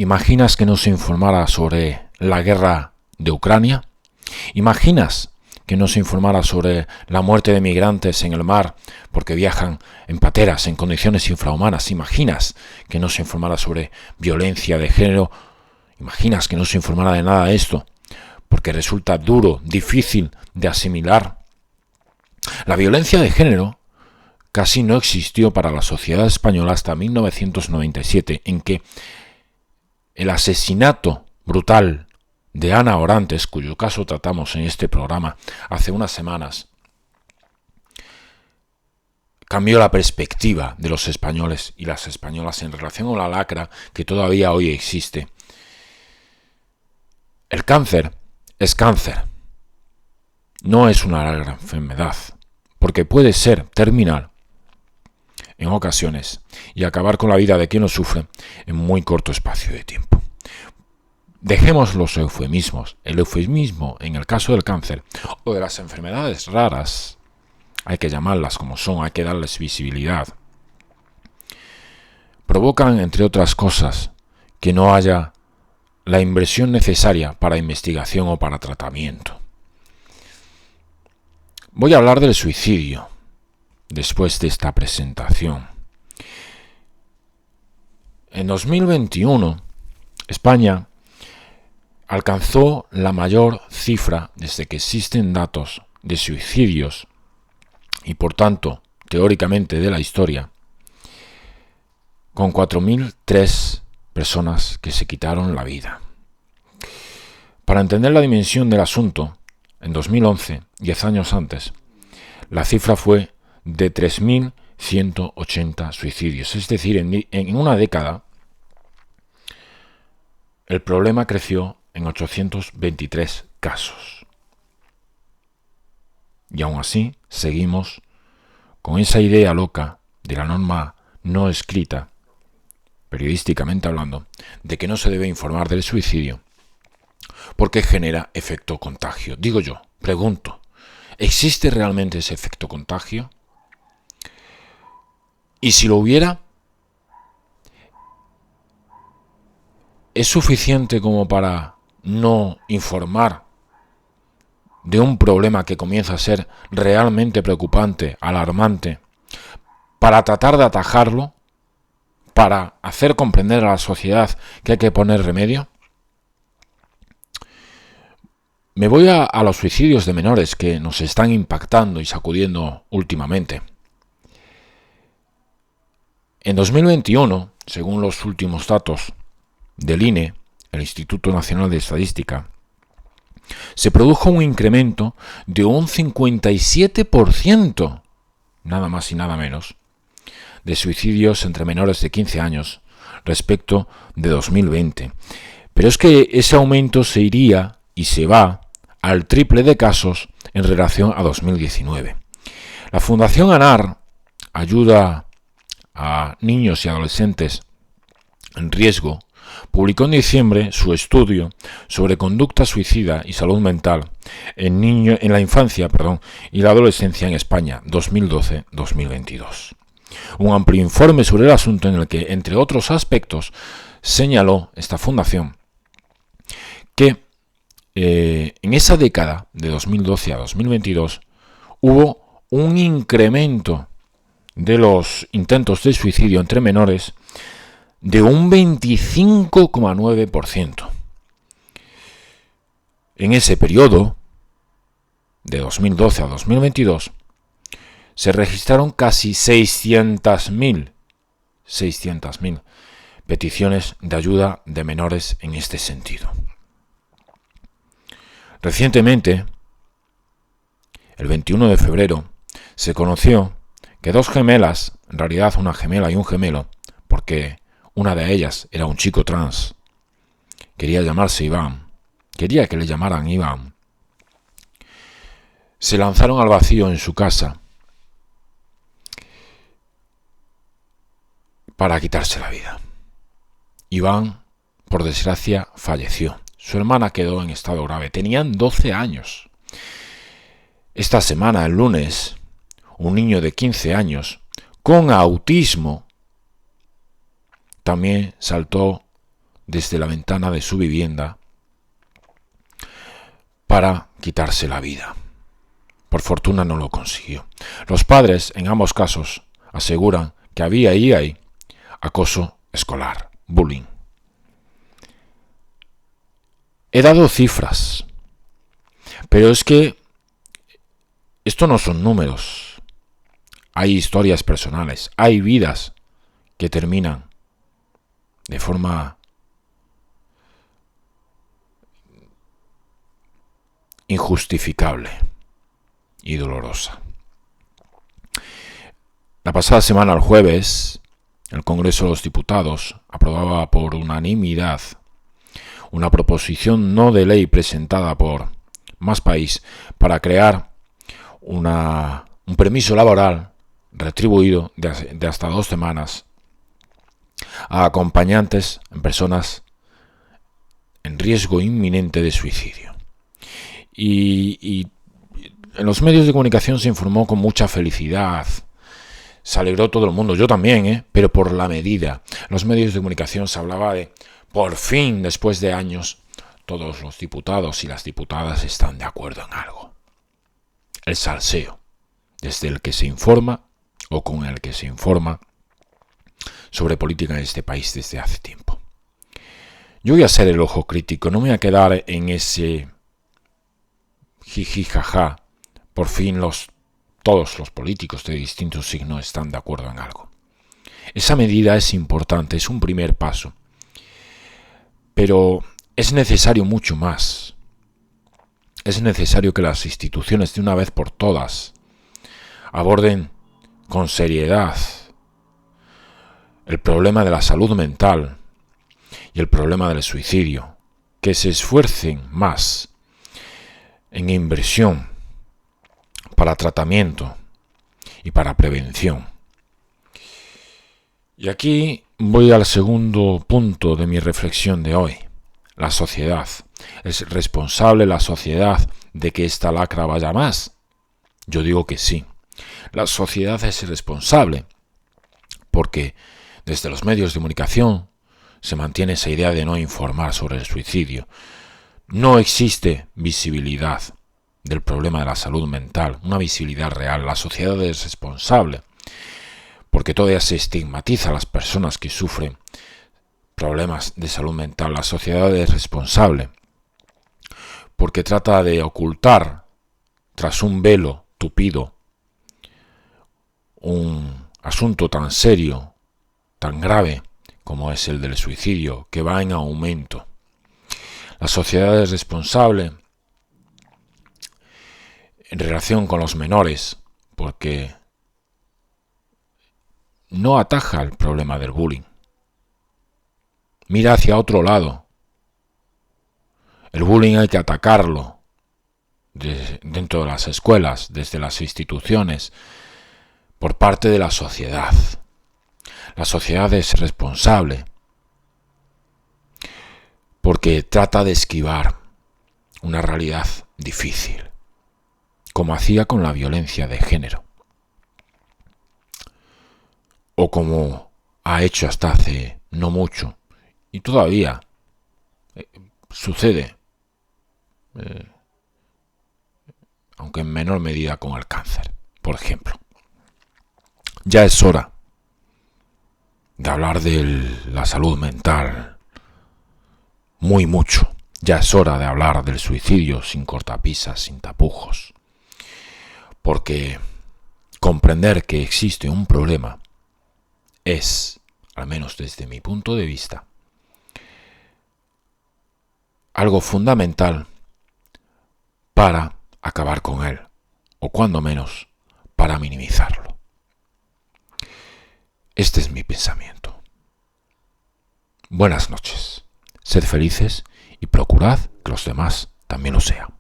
¿Imaginas que no se informara sobre la guerra de Ucrania? ¿Imaginas que no se informara sobre la muerte de migrantes en el mar porque viajan en pateras en condiciones infrahumanas? ¿Imaginas que no se informara sobre violencia de género? ¿Imaginas que no se informara de nada de esto? Porque resulta duro, difícil de asimilar. La violencia de género casi no existió para la sociedad española hasta 1997, en que el asesinato brutal de Ana Orantes, cuyo caso tratamos en este programa hace unas semanas, cambió la perspectiva de los españoles y las españolas en relación a la lacra que todavía hoy existe. El cáncer es cáncer, no es una larga enfermedad, porque puede ser terminal en ocasiones y acabar con la vida de quien lo sufre en muy corto espacio de tiempo. Dejemos los eufemismos. El eufemismo en el caso del cáncer o de las enfermedades raras, hay que llamarlas como son, hay que darles visibilidad. Provocan, entre otras cosas, que no haya la inversión necesaria para investigación o para tratamiento. Voy a hablar del suicidio después de esta presentación. En 2021, España alcanzó la mayor cifra desde que existen datos de suicidios y, por tanto, teóricamente de la historia, con 4.003 personas que se quitaron la vida. Para entender la dimensión del asunto, en 2011, 10 años antes, la cifra fue de 3.180 suicidios. Es decir, en una década, el problema creció en 823 casos. Y aún así, seguimos con esa idea loca de la norma no escrita, periodísticamente hablando, de que no se debe informar del suicidio porque genera efecto contagio. Digo yo, pregunto, ¿existe realmente ese efecto contagio? Y si lo hubiera, ¿es suficiente como para no informar de un problema que comienza a ser realmente preocupante, alarmante, para tratar de atajarlo, para hacer comprender a la sociedad que hay que poner remedio? Me voy a los suicidios de menores que nos están impactando y sacudiendo últimamente. En 2021, según los últimos datos del INE, el Instituto Nacional de Estadística, se produjo un incremento de un 57%, nada más y nada menos, de suicidios entre menores de 15 años respecto de 2020. Pero es que ese aumento se iría y se va al triple de casos en relación a 2019. La Fundación ANAR ayuda a niños y adolescentes en riesgo, publicó en diciembre su estudio sobre conducta suicida y salud mental en la infancia y la adolescencia en España 2012-2022. Un amplio informe sobre el asunto en el que, entre otros aspectos, señaló esta fundación que en esa década de 2012 a 2022 hubo un incremento de los intentos de suicidio entre menores de un 25,9%. En ese periodo, de 2012 a 2022, se registraron casi 600.000 peticiones de ayuda de menores en este sentido. Recientemente, el 21 de febrero, se conoció que dos gemelas, en realidad una gemela y un gemelo, porque una de ellas era un chico trans, quería llamarse Iván, quería que le llamaran Iván, se lanzaron al vacío en su casa para quitarse la vida. Iván, por desgracia, falleció. Su hermana quedó en estado grave. Tenían 12 años. Esta semana, el lunes, un niño de 15 años con autismo también saltó desde la ventana de su vivienda para quitarse la vida. Por fortuna no lo consiguió. Los padres, en ambos casos, aseguran que había ahí acoso escolar, bullying. He dado cifras, pero es que esto no son números. Hay historias personales, hay vidas que terminan de forma injustificable y dolorosa. La pasada semana, el jueves, el Congreso de los Diputados aprobaba por unanimidad una proposición no de ley presentada por Más País para crear un permiso laboral retribuido de hasta 2 semanas a acompañantes en personas en riesgo inminente de suicidio. Y en los medios de comunicación se informó con mucha felicidad. Se alegró todo el mundo, yo también, pero por la medida. En los medios de comunicación se hablaba de, por fin, después de años, todos los diputados y las diputadas están de acuerdo en algo. El salseo, desde el que se informa o con el que se informa sobre política en este país desde hace tiempo. Yo voy a ser el ojo crítico, no me voy a quedar en ese jiji jaja. Por fin todos los políticos de distintos signos están de acuerdo en algo. Esa medida es importante, es un primer paso. Pero es necesario mucho más. Es necesario que las instituciones de una vez por todas aborden con seriedad el problema de la salud mental y el problema del suicidio, que se esfuercen más en inversión para tratamiento y para prevención. Y aquí voy al segundo punto de mi reflexión de hoy. La sociedad. ¿Es responsable la sociedad de que esta lacra vaya más? Yo digo que sí. La sociedad es responsable porque desde los medios de comunicación se mantiene esa idea de no informar sobre el suicidio. No existe visibilidad del problema de la salud mental, una visibilidad real. La sociedad es responsable porque todavía se estigmatiza a las personas que sufren problemas de salud mental. La sociedad es responsable porque trata de ocultar tras un velo tupido un asunto tan serio, tan grave como es el del suicidio, que va en aumento. La sociedad es responsable en relación con los menores porque no ataja el problema del bullying. Mira hacia otro lado. El bullying hay que atacarlo dentro de las escuelas, desde las instituciones, por parte de la sociedad. La sociedad es responsable porque trata de esquivar una realidad difícil, como hacía con la violencia de género, o como ha hecho hasta hace no mucho, y todavía sucede, aunque en menor medida con el cáncer, por ejemplo. Ya es hora de hablar de la salud mental mucho. Ya es hora de hablar del suicidio sin cortapisas, sin tapujos. Porque comprender que existe un problema es, al menos desde mi punto de vista, algo fundamental para acabar con él, o cuando menos para minimizarlo. Este es mi pensamiento. Buenas noches. Sed felices y procurad que los demás también lo sean.